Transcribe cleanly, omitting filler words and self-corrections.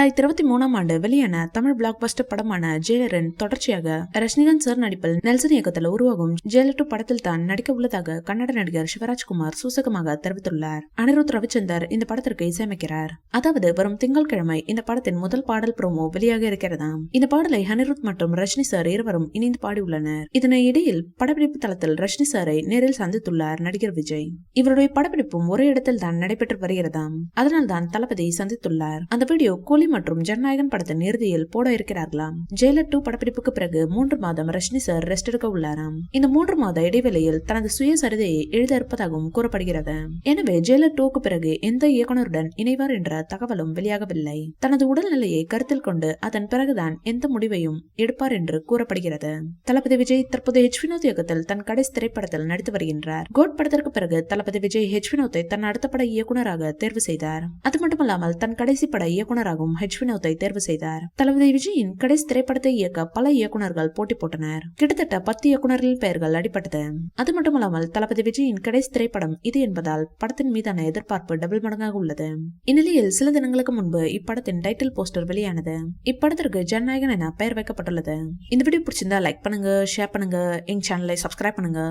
2023ஆம் ஆண்டு வெளியான தமிழ் பிளாக் பஸ்டர் படமான ஜெயிலரின் தொடர்ச்சியாக ரஜினிகாந்த் சார் நடிப்பில் நெல்சன் இயக்கத்தில் உருவாகும் ஜெயிலர் 2 படத்தில் தான் நடிக்க உள்ளதாக கன்னட நடிகர் சிவராஜ்குமார் சூசகமாக தெரிவித்துள்ளார். அனிருத் ரவிச்சந்தர் இந்த படத்திற்கு இசையமைக்கிறார். அதாவது வரும் திங்கட்கிழமை இந்த படத்தின் முதல் பாடல் ப்ரோமோ வெளியாக இருக்கிறதாம். இந்த பாடலை அனிருத் மற்றும் ரஜினி சார் இருவரும் இணைந்து பாடியுள்ளனர். இதனை இடையில் படப்பிடிப்பு தளத்தில் ரஜினி சாரை நேரில் சந்தித்துள்ளார் நடிகர் விஜய். இவருடைய படப்பிடிப்பும் ஒரே இடத்தில் தான் நடைபெற்று வருகிறதாம். அதனால் தான் தளபதியை சந்தித்துள்ளார். அந்த வீடியோ கூலி மற்றும் ஜனநாயகன் படத்தின் இறுதியில் போட இருக்கிறார்களாம். ஜெயிலர் 2 படப்பிடிப்புக்கு பிறகு 3 மாதம் ரஜினி சார் ரெஸ்ட் எடுக்க உள்ளாராம். இந்த 3 மாத இடைவெளியில் தனது சுயசரிதையை எழுத இருப்பதாகவும் கூறப்படுகிறது. எனவே ஜெயிலர் 2க்கு பிறகு எந்த இயக்குனருடன் இணைவார் என்ற தகவலும் வெளியாகவில்லை. தனது உடல்நிலையை கருத்தில் கொண்டு அதன் பிறகுதான் எந்த முடிவையும் எடுப்பார் என்று கூறப்படுகிறது. தளபதி விஜய் தற்போது ஹெச் வினோத் இயக்கத்தில் தன் கடைசி திரைப்படத்தில் நடித்து வருகின்றார். கோட் படத்திற்கு பிறகு தளபதி விஜய் ஹெச் வினோத்தை தன் அடுத்த பட இயக்குனராக தேர்வு செய்தார். அது மட்டுமல்லாமல் தன் கடைசி பட இயக்குனராகவும் ஹெச் வினோத்தை தேர்வு செய்தார். தளபதி விஜயின் கடைசி திரைப்படத்தை இயக்க பல இயக்குனர்கள் போட்டி போட்டனர். கிட்டத்தட்ட 10 இயக்குனர்களின் பெயர்கள் அடிபட்டது. அது மட்டுமல்லாமல் தளபதி விஜயின் கடைசி திரைப்படம் இது என்பதால் படத்தின் மீதான எதிர்பார்ப்பு டபுள் மடங்காக உள்ளது. இந்நிலையில் சில தினங்களுக்கு முன்பு இப்படத்தின் டைட்டில் போஸ்டர் வெளியானது. இப்படத்திற்கு ஜனநாயகன் என பெயர் வைக்கப்பட்டுள்ளது. இந்த வீடியோ பிடிச்சிருந்தா லைக் பண்ணுங்க, ஷேர் பண்ணுங்க, எங்க சேனலை சப்ஸ்கிரைப் பண்ணுங்க.